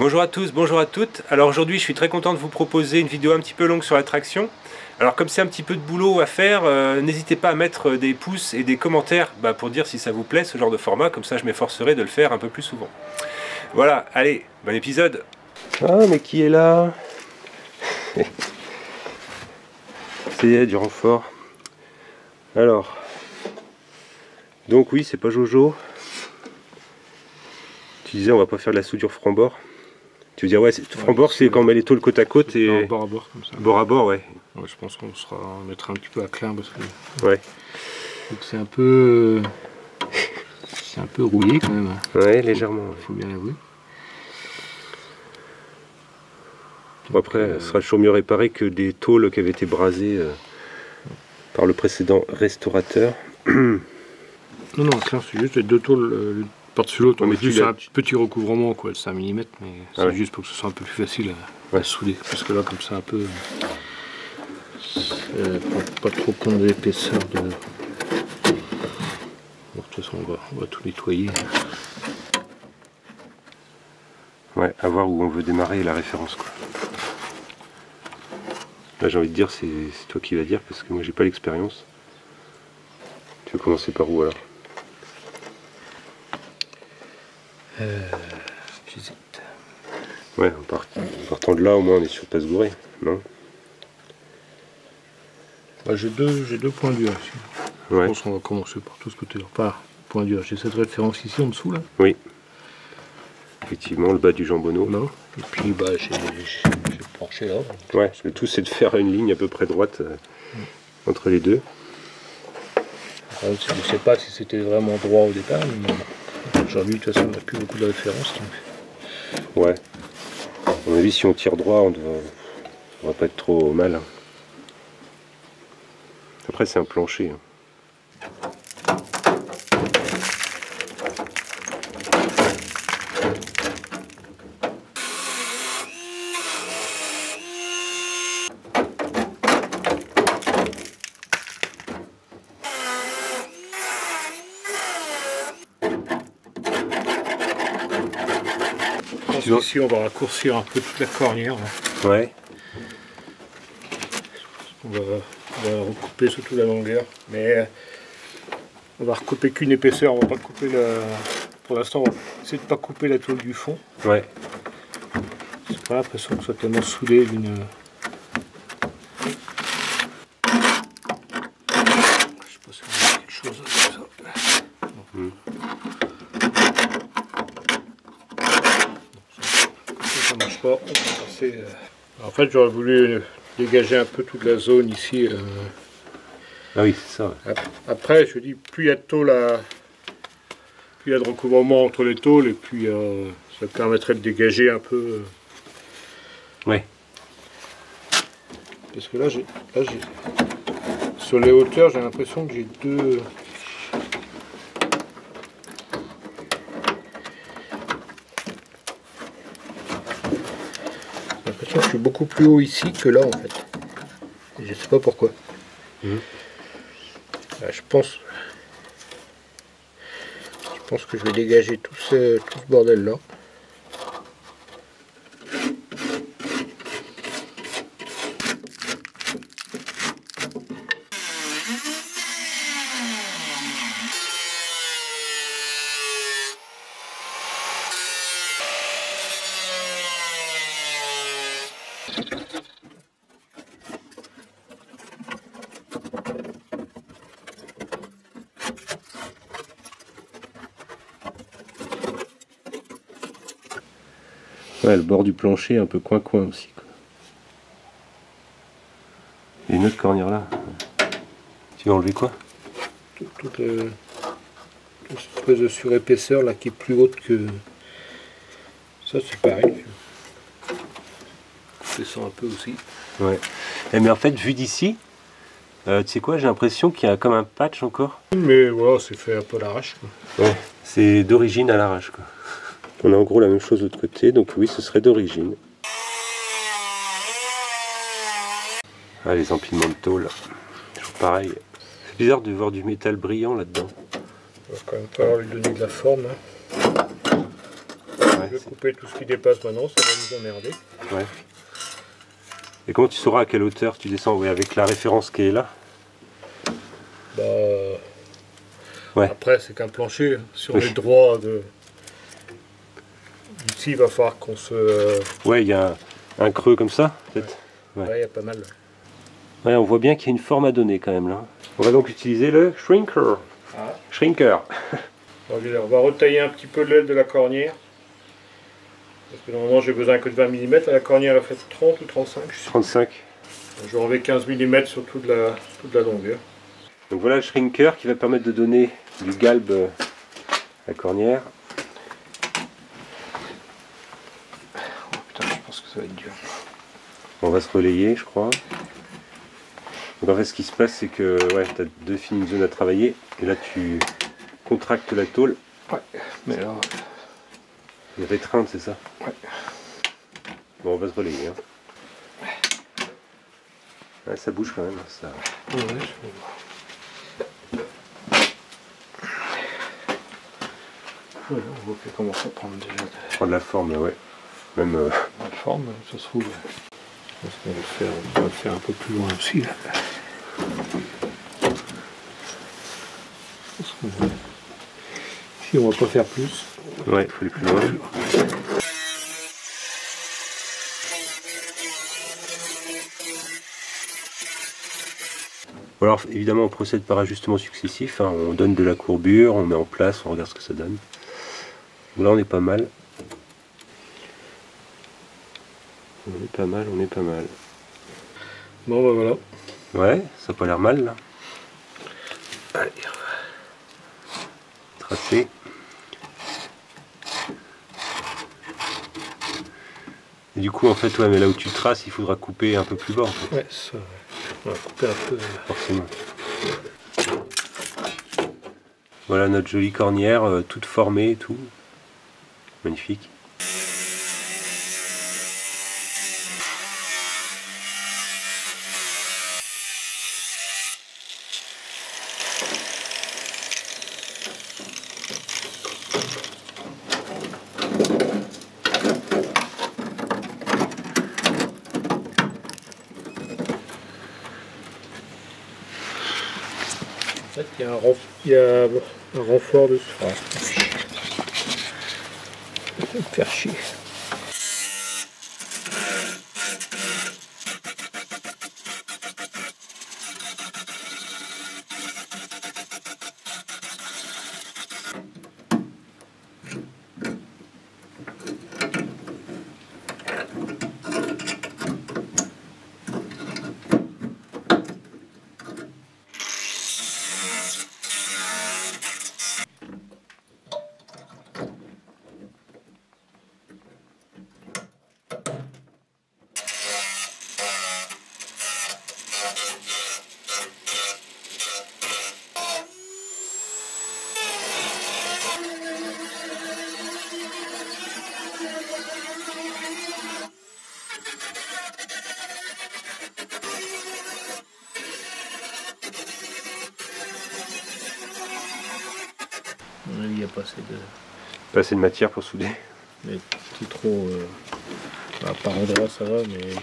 Bonjour à tous, bonjour à toutes. Alors aujourd'hui je suis très content de vous proposer une vidéo un petit peu longue sur la traction. Alors comme c'est un petit peu de boulot à faire, n'hésitez pas à mettre des pouces et des commentaires pour dire si ça vous plaît ce genre de format, comme ça je m'efforcerai de le faire un peu plus souvent. Voilà, allez, bon épisode. Ah mais qui est là? C'est du renfort. Alors, donc oui, c'est pas Jojo. Tu disais on va pas faire de la soudure franc-bord. Tu veux dire, ouais, franc-bord, c'est quand on met les tôles côte à côte et. Bord à bord, comme ça. Bord à bord, ouais. Ouais, je pense qu'on mettra un petit peu à clin parce que. Ouais. Donc c'est un peu. C'est un peu rouillé quand même. Ouais, légèrement. Faut bien l'avouer. Bon, après, ce sera toujours mieux réparé que des tôles qui avaient été brasées par le précédent restaurateur. Non, clin, c'est juste les deux tôles par-dessus l'autre. Ouais, On mais met juste tu un petit recouvrement, quoi, de 5 mm, mais c'est juste pour que ce soit un peu plus facile à souder. Parce que là, comme ça, un peu. Pas trop compte de l'épaisseur de. Bon, de toute façon, on va tout nettoyer. Ouais, à voir où on veut démarrer la référence, quoi. Là, j'ai envie de dire, c'est toi qui vas dire, parce que moi, j'ai pas l'expérience. Tu veux commencer par où alors? J'hésite. Ouais, en partant de là, au moins, on est sûr de pas se gourer, non? Bah, j'ai deux points durs ici. Ouais. Je pense qu'on va commencer par tout ce côté-là. Pas point dur. J'ai cette référence ici en dessous là. Oui. Effectivement, le bas du jambonneau. Là. Et puis bah j'ai planché là. Ouais, le tout c'est de faire une ligne à peu près droite entre les deux. Je ne sais pas si c'était vraiment droit au départ, mais aujourd'hui de toute façon on n'a plus beaucoup de références. Donc. Ouais. À mon avis, si on tire droit, on va pas être trop mal. Après, c'est un plancher. Ici on va raccourcir un peu toute la cornière. Là. Ouais. On va recouper surtout la longueur, mais on va recouper qu'une épaisseur, on va pas couper pour l'instant on va essayer de pas couper la tôle du fond. Ouais. C'est pas l'impression que ce soit tellement soudé d'une. Je sais pas si on a quelque chose comme ça. Non. Ça marche pas, on va passer. En fait j'aurais voulu dégager un peu toute la zone ici. Ah oui, c'est ça. Ouais. Après, je dis, plus il y a de tôle, plus il y a de recouvrement entre les tôles, et puis ça permettrait de dégager un peu. Ouais. Parce que là, sur les hauteurs, j'ai l'impression que j'ai deux. J'ai l'impression que je suis beaucoup plus haut ici que là, en fait. Et je sais pas pourquoi. Je pense que je vais dégager tout ce bordel là. Ouais, le bord du plancher un peu coin-coin aussi. Quoi. Et une autre cornière là. Tu vas enlever quoi? Toute cette espèce de surépaisseur là qui est plus haute que. Ça c'est pareil. Couper ça un peu aussi. Ouais. Mais en fait, vu d'ici, tu sais quoi, j'ai l'impression qu'il y a comme un patch encore. Mais voilà, c'est fait un peu à l'arrache. Ouais, c'est d'origine à l'arrache quoi. On a en gros la même chose de l'autre côté, donc oui, ce serait d'origine. Ah, les empilements de tôle, toujours pareil. C'est bizarre de voir du métal brillant là-dedans. Il va quand même falloir lui donner de la forme. Hein. Ouais. vais couper tout ce qui dépasse maintenant, ça va nous emmerder. Ouais. Et comment tu sauras à quelle hauteur tu descends? Oui, avec la référence qui est là. Bah, ouais. Après, c'est qu'un plancher. Si on est droit ici, il va falloir qu'on se... Ouais, il y a un creux comme ça, peut-être. Ouais, il y a pas mal. Ouais, on voit bien qu'il y a une forme à donner quand même là. On va donc utiliser le shrinker. Ah. Shrinker. On va retailler un petit peu l'aile de la cornière. Parce que normalement j'ai besoin que de 20 mm. La cornière elle fait 30 ou 35. 35. Je vais enlever 15 mm sur toute la longueur. Donc voilà le shrinker qui va permettre de donner du galbe à la cornière. Oh putain, je pense que ça va être dur. On va se relayer, je crois. Donc en fait ce qui se passe c'est que ouais, tu as deux fines zones à travailler et là tu contractes la tôle. Ouais, mais là... Et restreinte, c'est ça? Ouais. Bon, on va se relayer. Hein. Ouais, ça bouge quand même. Ça... Ouais, on voit qu'elle commence à prendre déjà prendre la forme, ouais. Même la forme, ça se trouve. Je pense qu'on va le faire un peu plus loin aussi. Là. Si on va pas faire plus. Ouais, il faut aller plus loin. Alors évidemment on procède par ajustement successif, hein. On donne de la courbure, on met en place, on regarde ce que ça donne. Là on est pas mal. On est pas mal, on est pas mal. Bon bah voilà. Ouais, ça n'a pas l'air mal là. Allez. Tracé. Et du coup en fait ouais mais là où tu traces il faudra couper un peu plus bas en fait. Ouais, ça, on va couper un peu. Forcément. Voilà notre jolie cornière, toute formée et tout. Magnifique. En fait, il y a un renfort de ce. Ça va me faire chier. Il n'y a Pas assez de matière pour souder. Mais c'est trop. Par endroit ça va, mais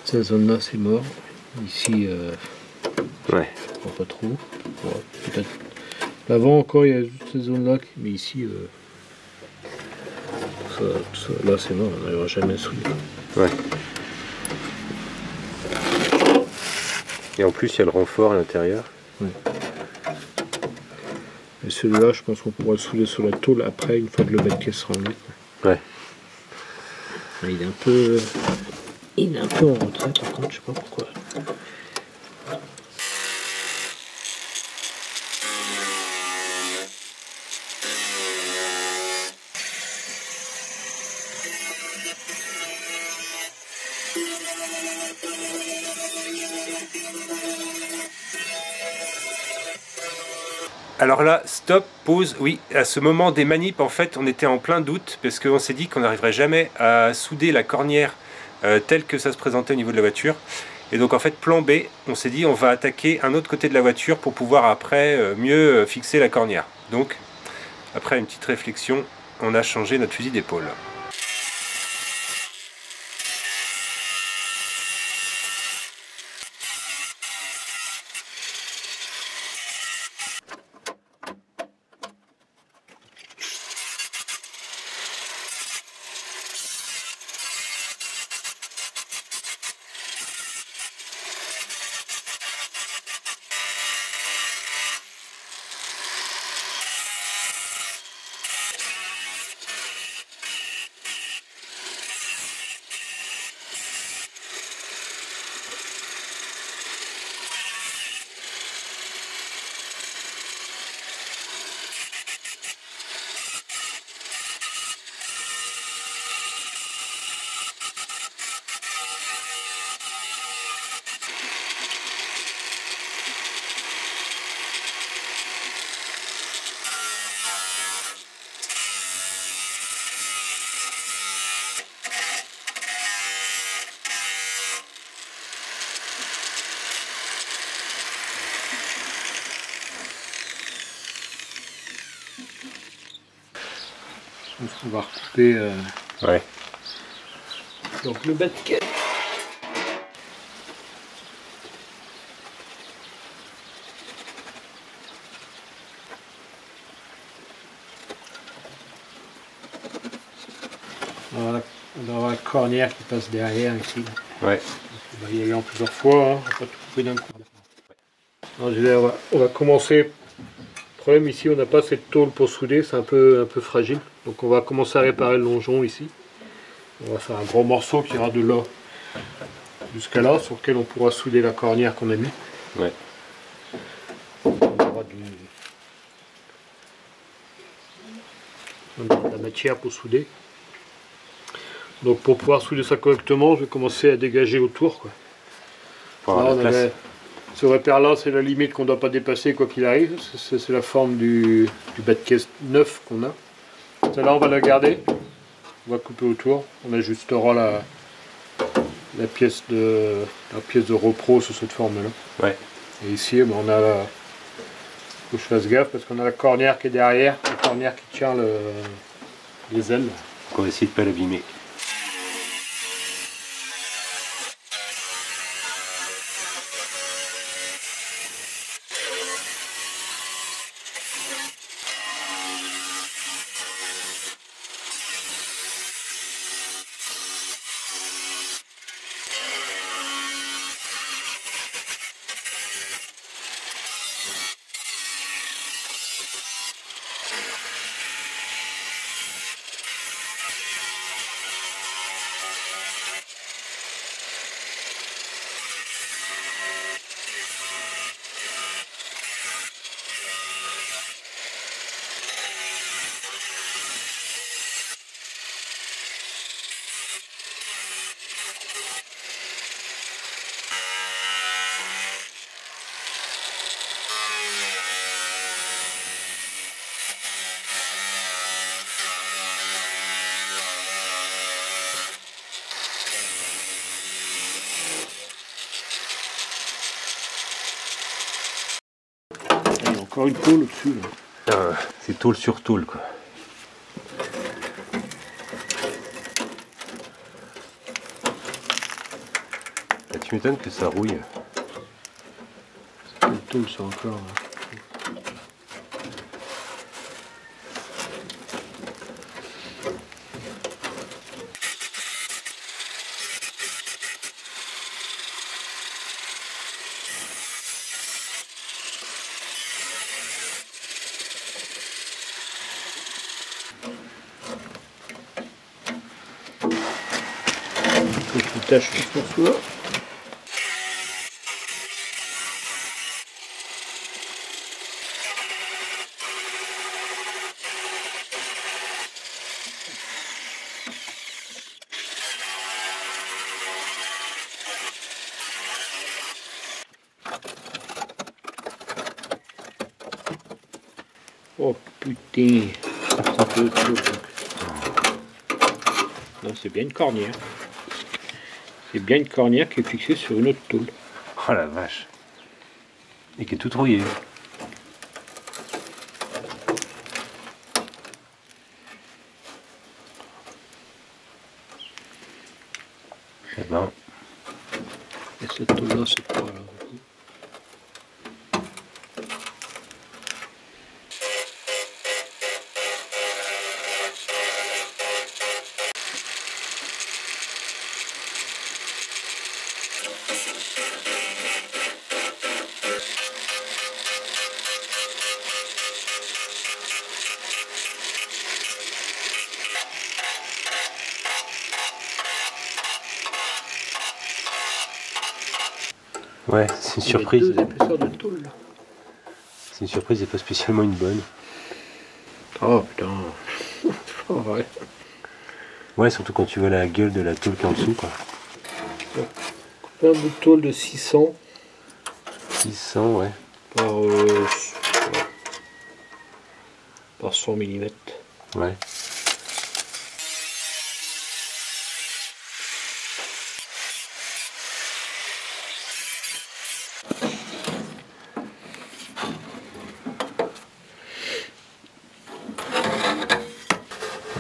cette zone là c'est mort. Ici, ouais. pas trop. Ouais, peut-être. L'avant encore il y a cette zone là, mais ici, tout ça, là c'est mort, on n'arrivera jamais à souder. Ouais. Et en plus il y a le renfort à l'intérieur. Ouais. Et celui-là, je pense qu'on pourra le souder sur la tôle après, une fois que le bas de pièce sera enlevé. Ouais. Il est un peu en retrait par contre, je sais pas pourquoi. Alors là, stop, pause, oui, à ce moment des manips, en fait, on était en plein doute, parce qu'on s'est dit qu'on n'arriverait jamais à souder la cornière telle que ça se présentait au niveau de la voiture. Et donc en fait, plan B, on s'est dit on va attaquer un autre côté de la voiture pour pouvoir après mieux fixer la cornière. Donc, après une petite réflexion, on a changé notre fusil d'épaule. On va recouper Ouais. donc le bas de caisse. Voilà, on va avoir la cornière qui passe derrière ici. Ouais. On va y aller en plusieurs fois, hein. On va pas tout couper d'un coup. Alors, je vais, on va commencer. Le problème ici, on n'a pas cette tôle pour souder, c'est un peu fragile. Donc on va commencer à réparer le longeon ici. On va faire un gros morceau qui ira de là jusqu'à là, sur lequel on pourra souder la cornière qu'on a mis. Ouais. On aura de la matière pour souder. Donc pour pouvoir souder ça correctement, je vais commencer à dégager autour, quoi. Pour avoir la place. Ce repère-là, c'est la limite qu'on ne doit pas dépasser quoi qu'il arrive. C'est la forme du bas de caisse neuf qu'on a. Celle-là, on va la garder. On va couper autour. On ajustera la pièce de repro sur cette forme-là. Ouais. Et ici, ben, on a la... faut que je fasse gaffe parce qu'on a la cornière qui est derrière, la cornière qui tient les ailes. Donc on va essayer de ne pas l'abîmer. Il y a encore une tôle au-dessus. C'est tôle sur tôle, quoi. Bah, tu m'étonnes que ça rouille. Une tôle, ça encore. Je tâche pour soi. Oh putain, non, c'est bien une cornière. C'est bien une cornière qui est fixée sur une autre tôle. Oh la vache. Et qui est toute rouillée. Eh ben. Et cette tôle là c'est pas là. Ouais, c'est une surprise. Il y a 2 épaisseurs de tôle là. C'est une surprise et pas spécialement une bonne. Oh putain. Oh, ouais. Ouais, surtout quand tu vois la gueule de la tôle qui est en dessous, quoi. Un bout de tôle de 600 600, ouais. par 100 mm. Ouais.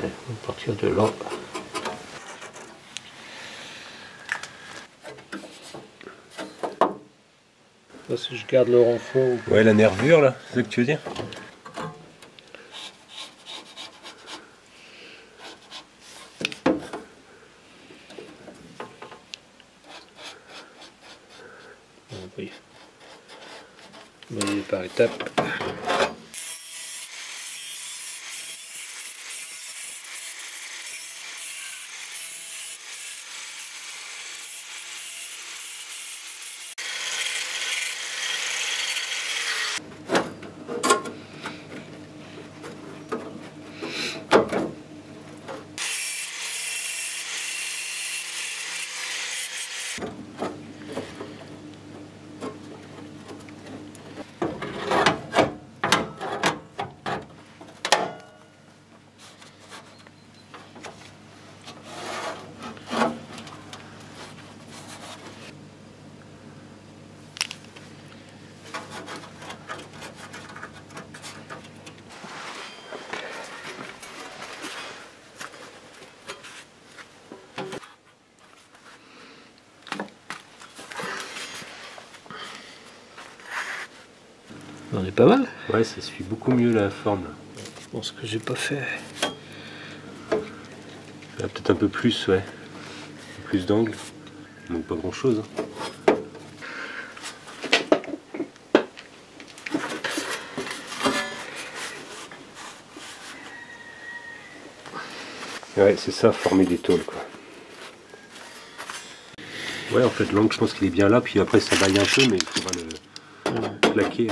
On va partir de là. Là, si je garde le renfort. Ouais, la nervure, là, c'est ça que tu veux dire? Oui. On va y aller par étapes. On est pas mal. Ouais, ça suit beaucoup mieux la forme, là. Je pense que j'ai pas fait. Là, peut-être un peu plus, ouais. Plus d'angle. Donc pas grand chose. Ouais, c'est ça, former des tôles, quoi. Ouais, en fait, l'angle, je pense qu'il est bien là, puis après ça baille un peu, mais il faudra le plaquer.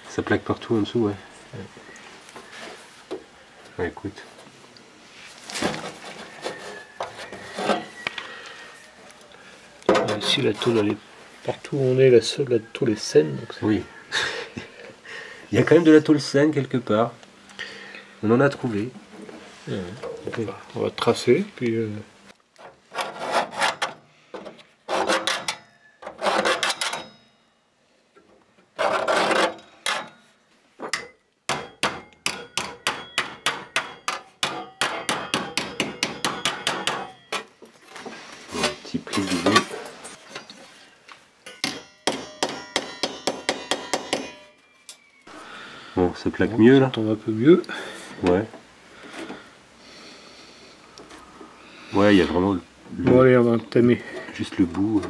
Ça plaque partout en dessous, ouais. Ouais, écoute. Ici, la tôle, elle est partout où on est, la tôle est saine. Donc oui. Il y a quand même de la tôle saine quelque part. On en a trouvé. on va tracer, puis. Petit pli d'idée. Bon, ça plaque mieux là. Ça tombe un peu mieux. Ouais. Ouais, il y a vraiment Bon, allez, on va entamer juste le bout.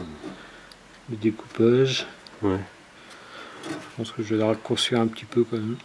le découpage. Ouais. Je pense que je vais le raccourcir un petit peu quand même.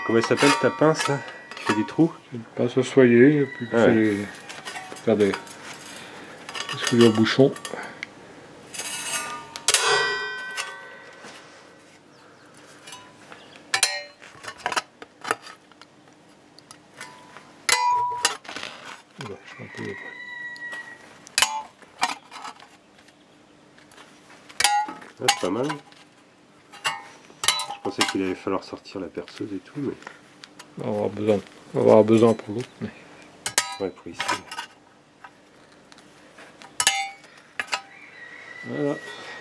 comment elle s'appelle ta pince là? Qui fait des trous? C'est une pince ossoyée, et puis regardez, c'est le bouchon. Ouais, je suis un peu... Ah, c'est pas mal. Je pensais qu'il allait falloir sortir la perceuse et tout, mais... On va avoir besoin pour l'autre. Mais... Ouais, pour ici. Voilà.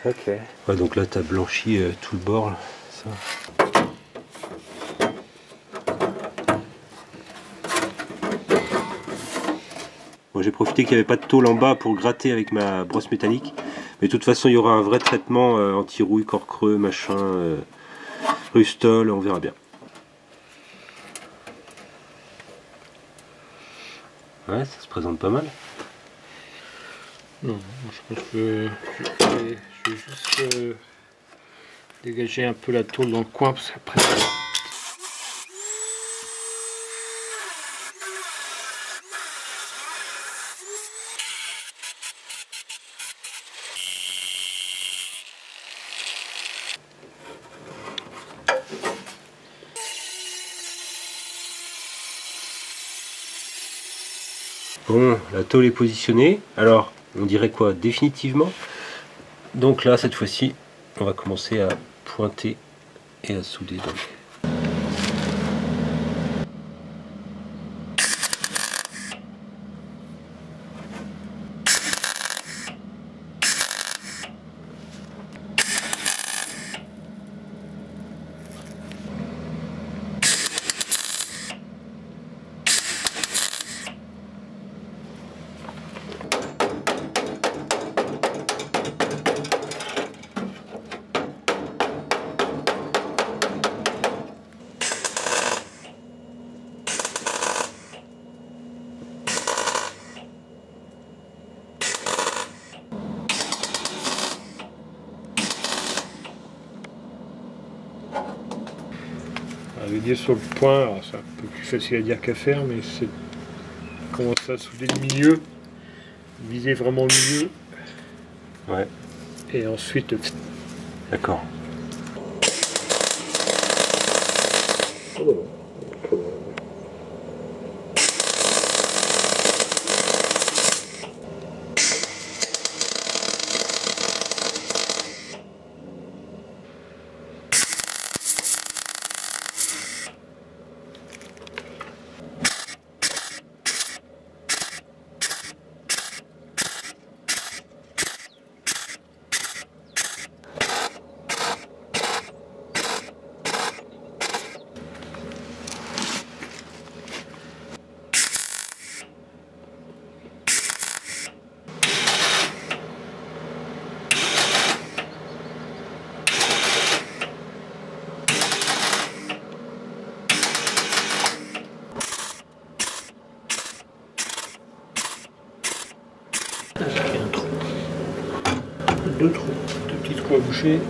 Ok. Ouais, donc là, tu as blanchi tout le bord, là. Ça. Bon, j'ai profité qu'il n'y avait pas de tôle en bas pour gratter avec ma brosse métallique. Mais de toute façon, il y aura un vrai traitement anti-rouille, corps creux, machin, rustol, on verra bien. Ouais, ça se présente pas mal. Non, je pense que je vais juste dégager un peu la tôle dans le coin parce qu'après... Bon, la tôle est positionnée. Alors, on dirait quoi? Définitivement. Donc là, cette fois-ci, on va commencer à pointer et à souder. Donc. Avec sur le point, c'est un peu plus facile à dire qu'à faire, mais c'est commencer à souder le milieu, viser vraiment le milieu, Ouais. et ensuite... D'accord. Deux trous, deux petits trous à boucher.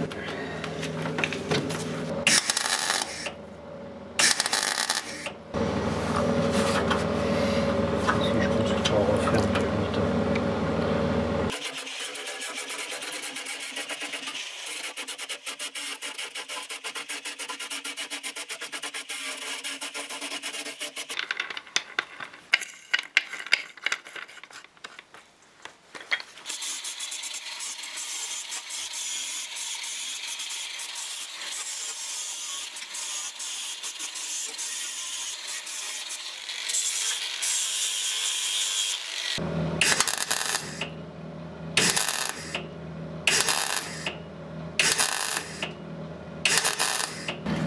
Ici, je pense qu'il faut en refaire un peu longtemps.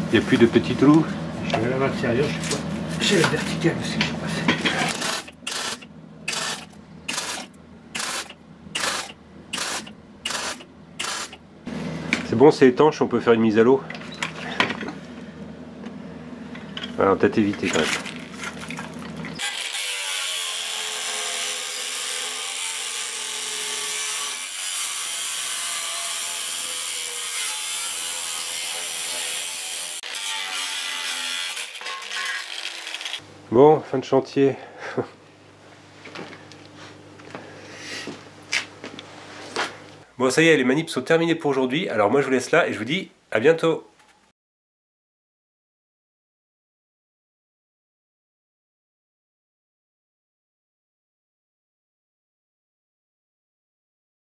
Il n'y a plus de petits trous? Je vais à l'intérieur, je sais pas. J'ai la verticale aussi, je passe. C'est bon, c'est étanche, on peut faire une mise à l'eau. Voilà, on va peut-être éviter quand même. Bon, fin de chantier. Bon, ça y est, les manips sont terminées pour aujourd'hui. Alors moi je vous laisse là et je vous dis à bientôt.